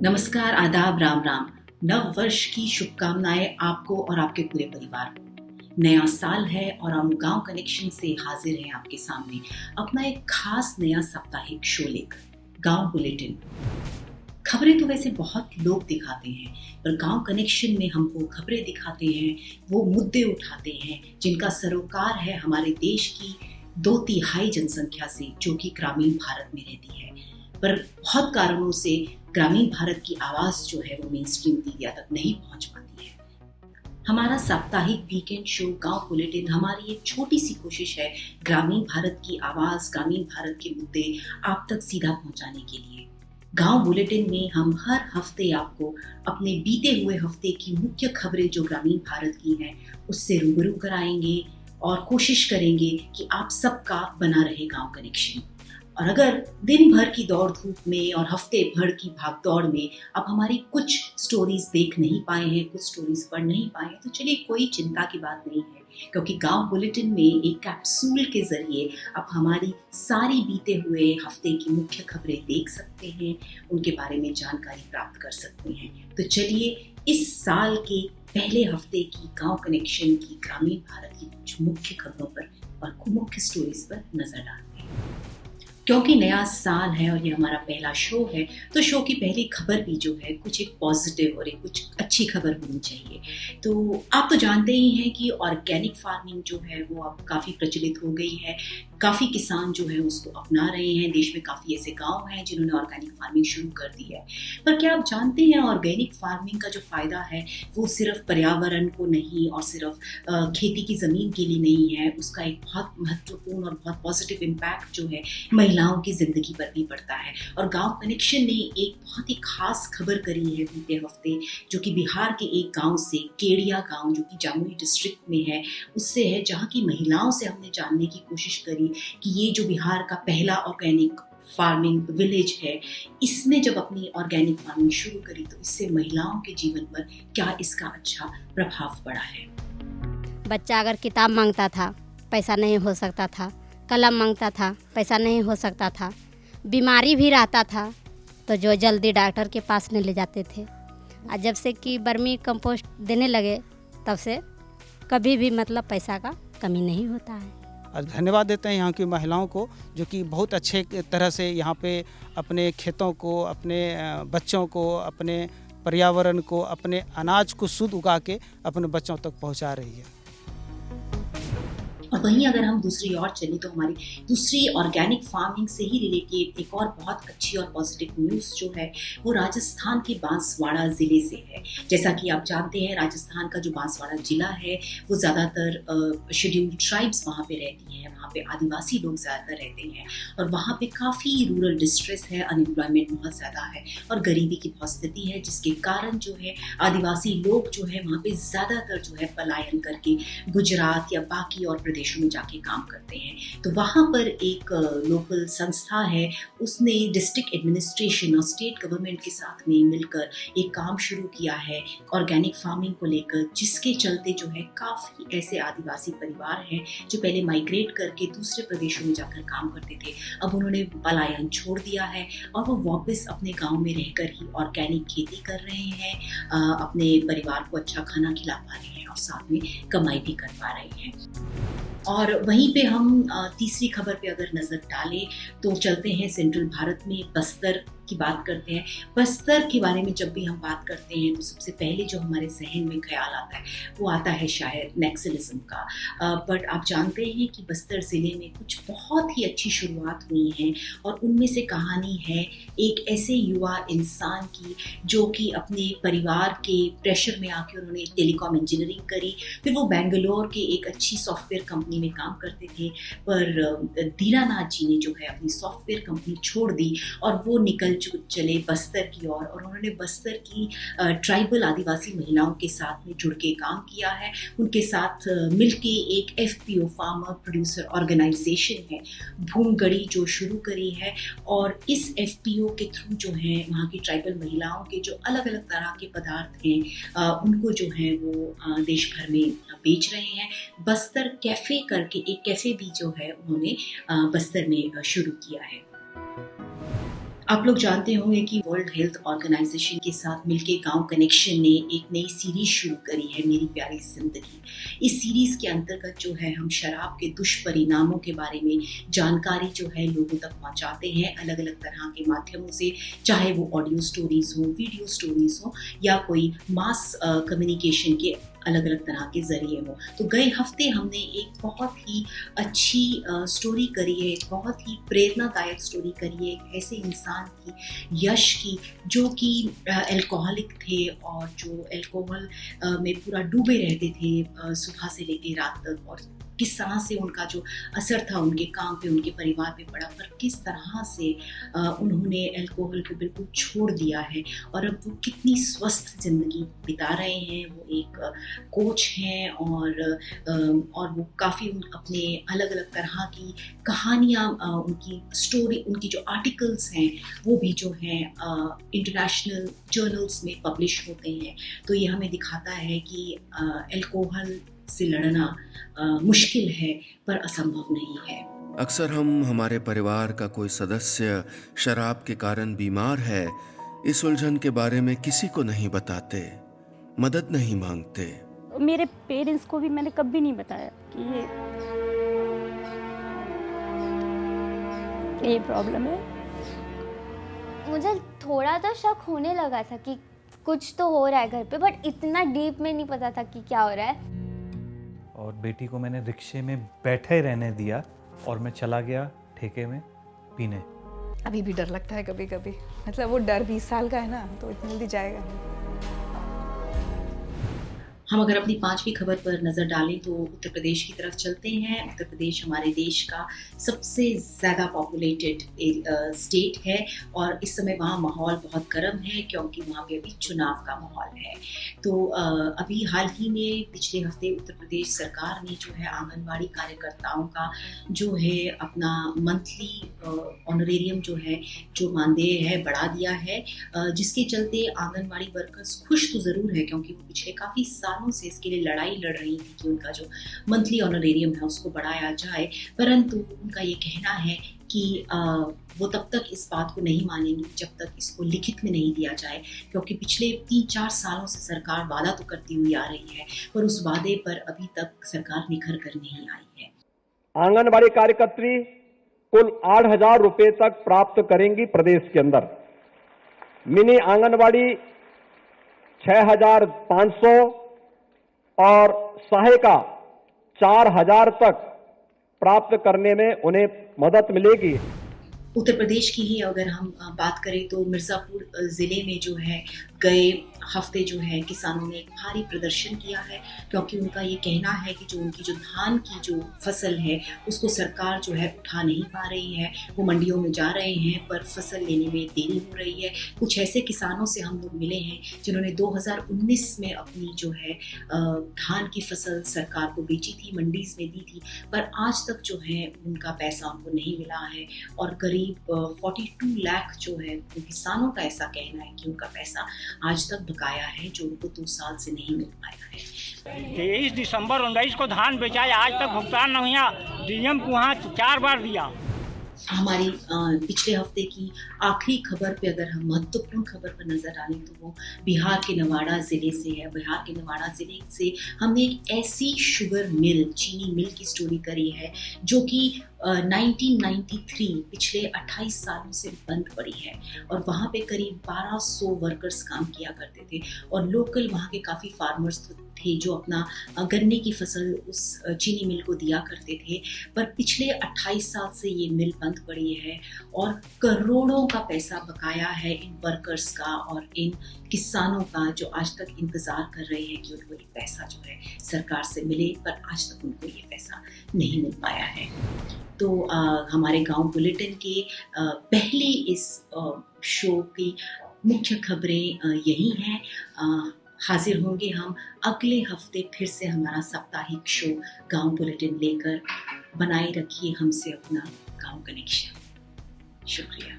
नमस्कार, आदाब, राम राम। नव वर्ष की शुभकामनाएं आपको और आपके पूरे परिवार को। नया साल है और हम गांव कनेक्शन से हाजिर हैं आपके सामने अपना एक खास नया साप्ताहिक शो लेकर, गांव बुलेटिन। खबरें तो वैसे बहुत लोग दिखाते हैं, पर गांव कनेक्शन में हम वो खबरें दिखाते हैं, वो मुद्दे उठाते हैं जिनका सरोकार है हमारे देश की 2/3 जनसंख्या से, जो कि ग्रामीण भारत में रहती है। पर बहुत कारणों से ग्रामीण भारत की आवाज जो है वो मेन स्ट्रीम मीडिया तक नहीं पहुंच पाती है। हमारा साप्ताहिक वीकेंड शो गांव बुलेटिन हमारी एक छोटी सी कोशिश है ग्रामीण भारत की आवाज, ग्रामीण भारत के मुद्दे आप तक सीधा पहुंचाने के लिए। गांव बुलेटिन में हम हर हफ्ते आपको अपने बीते हुए हफ्ते की मुख्य खबरें जो ग्रामीण भारत की हैं उससे रूबरू कराएंगे और कोशिश करेंगे कि आप सबका बना रहे गांव कनेक्शन। और अगर दिन भर की दौड़ धूप में और हफ्ते भर की भागदौड़ में आप हमारी कुछ स्टोरीज देख नहीं पाए हैं, कुछ स्टोरीज पढ़ नहीं पाए हैं, तो चलिए कोई चिंता की बात नहीं है, क्योंकि गांव बुलेटिन में एक कैप्सूल के जरिए आप हमारी सारी बीते हुए हफ्ते की मुख्य खबरें देख सकते हैं, उनके बारे में जानकारी प्राप्त कर सकते हैं। तो चलिए इस साल के पहले हफ्ते की गांव कनेक्शन की ग्रामीण भारत की कुछ मुख्य खबरों पर और मुख्य स्टोरीज पर नजर डालते हैं। क्योंकि नया साल है और ये हमारा पहला शो है, तो शो की पहली खबर भी जो है कुछ एक पॉजिटिव और एक कुछ अच्छी खबर होनी चाहिए। तो आप तो जानते ही हैं कि ऑर्गेनिक फार्मिंग जो है वो अब काफ़ी प्रचलित हो गई है, काफ़ी किसान जो है उसको अपना रहे हैं। देश में काफ़ी ऐसे गांव हैं जिन्होंने ऑर्गेनिक फार्मिंग शुरू कर दी है। पर क्या आप जानते हैं ऑर्गेनिक फार्मिंग का जो फ़ायदा है वो सिर्फ पर्यावरण को नहीं और सिर्फ खेती की ज़मीन के लिए नहीं है, उसका एक बहुत महत्वपूर्ण और बहुत पॉजिटिव इम्पैक्ट जो है महिलाओं की जिंदगी पर भी पड़ता है। और गांव कनेक्शन ने एक बहुत ही खास खबर करी है बीते हफ्ते, जो कि बिहार के एक गांव से, केड़िया गांव जो कि जमुई डिस्ट्रिक्ट में है, उससे है, जहां की महिलाओं से हमने जानने की कोशिश करी कि ये जो बिहार का पहला ऑर्गेनिक फार्मिंग विलेज है, इसने जब अपनी ऑर्गेनिक फार्मिंग शुरू करी तो इससे महिलाओं के जीवन पर क्या इसका अच्छा प्रभाव पड़ा है। बच्चा अगर किताब मांगता था, पैसा नहीं हो सकता था, कलम मांगता था, पैसा नहीं हो सकता था, बीमारी भी रहता था तो जो जल्दी डॉक्टर के पास नहीं ले जाते थे। और जब से कि वर्मी कंपोस्ट देने लगे तब से कभी भी मतलब पैसा का कमी नहीं होता है। और धन्यवाद देते हैं यहाँ की महिलाओं को, जो कि बहुत अच्छे तरह से यहाँ पे अपने खेतों को, अपने बच्चों को, अपने पर्यावरण को, अपने अनाज को शुद्ध उगा के अपने बच्चों तक पहुँचा रही है। और वहीं अगर हम दूसरी ओर चलें तो हमारी दूसरी ऑर्गेनिक फार्मिंग से ही रिलेटेड एक और बहुत अच्छी और पॉजिटिव न्यूज़ जो है वो राजस्थान के बांसवाड़ा ज़िले से है। जैसा कि आप जानते हैं, राजस्थान का जो बांसवाड़ा ज़िला है वो ज़्यादातर शेड्यूल्ड ट्राइब्स वहाँ पे रहती हैं, वहाँ पे आदिवासी लोग ज़्यादातर रहते हैं और वहाँ पे काफ़ी रूरल डिस्ट्रेस है, अनएम्प्लॉयमेंट बहुत ज़्यादा है और गरीबी की बहुत स्थिति है, जिसके कारण जो है आदिवासी लोग जो है वहाँ पे ज़्यादातर जो है पलायन करके गुजरात या बाकी और प्रदेशों में जाके काम करते हैं। तो वहाँ पर एक लोकल संस्था है, उसने डिस्ट्रिक्ट एडमिनिस्ट्रेशन और स्टेट गवर्नमेंट के साथ में मिलकर एक काम शुरू किया है ऑर्गेनिक फार्मिंग को लेकर, जिसके चलते जो है काफ़ी ऐसे आदिवासी परिवार हैं जो पहले माइग्रेट करके दूसरे प्रदेशों में जाकर काम करते थे, अब उन्होंने पलायन छोड़ दिया है और वो वापस अपने गाँव में रहकर ही ऑर्गेनिक खेती कर रहे हैं, अपने परिवार को अच्छा खाना खिला पा रहे हैं और साथ में कमाई भी कर पा रहे हैं। और वहीं पे हम तीसरी खबर पे अगर नज़र डालें तो चलते हैं सेंट्रल भारत में, बस्तर की बात करते हैं। बस्तर के बारे में जब भी हम बात करते हैं तो सबसे पहले जो हमारे जहन में ख्याल आता है वो आता है शायद नक्सलिज्म का। बट आप जानते हैं कि बस्तर ज़िले में कुछ बहुत ही अच्छी शुरुआत हुई हैं और उनमें से कहानी है एक ऐसे युवा इंसान की जो कि अपने परिवार के प्रेशर में आके उन्होंने टेलीकॉम इंजीनियरिंग करी, फिर वो बेंगलोर के एक अच्छी सॉफ्टवेयर कंपनी में काम करते थे, पर दीनानाथ जी ने जो है अपनी सॉफ्टवेयर कंपनी छोड़ दी और वो निकल चले बस्तर की ओर और उन्होंने बस्तर की ट्राइबल आदिवासी महिलाओं के साथ में जुड़ के काम किया है। उनके साथ मिलके एक FPO फार्मर प्रोड्यूसर ऑर्गेनाइजेशन है भूमगढ़ी जो शुरू करी है और इस FPO के थ्रू जो है वहाँ की ट्राइबल महिलाओं के जो अलग अलग तरह के पदार्थ हैं उनको जो है वो देश भर में बेच रहे हैं। बस्तर कैफ़े करके एक कैफ़े भी जो है उन्होंने बस्तर में शुरू किया है। आप लोग जानते होंगे कि वर्ल्ड हेल्थ ऑर्गेनाइजेशन के साथ मिलके गांव कनेक्शन ने एक नई सीरीज शुरू करी है, मेरी प्यारी जिंदगी। इस सीरीज के अंतर्गत जो है हम शराब के दुष्परिणामों के बारे में जानकारी जो है लोगों तक पहुंचाते हैं अलग अलग तरह के माध्यमों से, चाहे वो ऑडियो स्टोरीज हो, वीडियो स्टोरीज हो या कोई मास कम्युनिकेशन के अलग अलग तरह के जरिए हो। तो गए हफ्ते हमने एक बहुत ही अच्छी स्टोरी करी है, एक बहुत ही प्रेरणादायक स्टोरी करी है एक ऐसे इंसान की, यश की, जो कि अल्कोहलिक थे और जो अल्कोहल में पूरा डूबे रहते थे सुबह से लेकर रात तक, और किस तरह से उनका जो असर था उनके काम पे, उनके परिवार पे पड़ा, पर किस तरह से उन्होंने अल्कोहल को बिल्कुल छोड़ दिया है और अब वो कितनी स्वस्थ जिंदगी बिता रहे हैं। वो एक कोच हैं और वो काफ़ी अपने अलग अलग तरह की कहानियाँ, उनकी स्टोरी, उनकी जो आर्टिकल्स हैं वो भी जो हैं इंटरनेशनल जर्नल्स में पब्लिश होते हैं। तो ये हमें दिखाता है कि अल्कोहल से लड़ना मुश्किल है पर असंभव नहीं है। अक्सर हम हमारे परिवार का कोई सदस्य शराब के कारण बीमार है, इस उलझन के बारे में किसी को नहीं बताते, मदद नहीं मांगते। मेरे पेरेंट्स को भी मैंने कभी नहीं बताया कि ये प्रॉब्लम है। मुझे थोड़ा तो शक होने लगा था कि कुछ तो हो रहा है घर पे, बट इतना डीप में नहीं पता था कि क्या हो रहा है। और बेटी को मैंने रिक्शे में बैठे रहने दिया और मैं चला गया ठेके में पीने। अभी भी डर लगता है कभी कभी, मतलब वो डर 20 साल का है ना, तो इतनी जल्दी जाएगा नहीं। हम अगर अपनी 5वीं खबर पर नज़र डालें तो उत्तर प्रदेश की तरफ चलते हैं। उत्तर प्रदेश हमारे देश का सबसे ज़्यादा पॉपुलेटेड स्टेट है और इस समय वहाँ माहौल बहुत गर्म है क्योंकि वहाँ पे अभी चुनाव का माहौल है। तो अभी हाल ही में पिछले हफ्ते उत्तर प्रदेश सरकार ने जो है आंगनवाड़ी कार्यकर्ताओं का जो है अपना मंथली ऑनरेरियम जो है, जो मानदेय है, बढ़ा दिया है, जिसके चलते आंगनवाड़ी वर्कर्स खुश तो ज़रूर है क्योंकि वो पिछले काफ़ी सालों से इसके लिए लड़ाई लड़ रही थी कि उनका जो मंथली ऑनरेरियम है उसको बढ़ाया जाए, परंतु उनका ये कहना है कि वो तब तक इस बात को नहीं मानेंगे जब तक इसको लिखित में नहीं दिया जाए, क्योंकि पिछले 3-4 सालों से सरकार वादा तो करती हुई आ रही है पर उस वादे पर अभी तक सरकार निखर कर नहीं आई है। आंगनबाड़ी कार्यकर्त्री कुल 8,000 रुपए तक प्राप्त करेंगी प्रदेश के अंदर। मिनी आंगनबाड़ी 6,500 और सहायिका 4,000 तक प्राप्त करने में उन्हें मदद मिलेगी। उत्तर प्रदेश की ही अगर हम बात करें तो मिर्ज़ापुर ज़िले में जो है गए हफ्ते जो है किसानों ने एक भारी प्रदर्शन किया है क्योंकि उनका ये कहना है कि जो उनकी जो धान की जो फसल है उसको सरकार जो है उठा नहीं पा रही है। वो मंडियों में जा रहे हैं पर फसल लेने में देरी हो रही है। कुछ ऐसे किसानों से हम लोग मिले हैं जिन्होंने 2019 में अपनी जो है धान की फसल सरकार को बेची थी, मंडीज में दी थी, पर आज तक जो है उनका पैसा उनको नहीं मिला है और करीब 42 लाख जो है किसानों का ऐसा कहना है कि उनका पैसा आज तक बकाया है जो उनको 2 साल से नहीं मिल पाया है। 23 दिसंबर 19 को धान बेचा, आज तक भुगतान नहीं हुआ। डीएम को वहाँ 4 बार दिया। हमारी पिछले हफ्ते की आखिरी खबर पे अगर हम महत्वपूर्ण खबर पर नजर डालें तो वो बिहार के नवाड़ा ज़िले से है। बिहार के नवाड़ा ज़िले से हमने एक ऐसी शुगर मिल, चीनी मिल की स्टोरी करी है जो कि 1993 पिछले 28 सालों से बंद पड़ी है और वहाँ पे करीब 1200 वर्कर्स काम किया करते थे और लोकल वहाँ के काफ़ी फार्मर्स थे जो अपना गन्ने की फसल उस चीनी मिल को दिया करते थे। पर पिछले 28 साल से ये मिल बंद पड़ी है और करोड़ों का पैसा बकाया है इन वर्कर्स का और इन किसानों का जो आज तक इंतज़ार कर रहे हैं कि उनको ये पैसा जो है सरकार से मिले, पर आज तक उनको ये पैसा नहीं मिल पाया है। तो हमारे गांव बुलेटिन के पहले इस शो की मुख्य खबरें यही हैं। हाजिर होंगे हम अगले हफ्ते फिर से हमारा साप्ताहिक शो गांव बुलेटिन लेकर। बनाए रखिए हमसे अपना गांव कनेक्शन। शुक्रिया।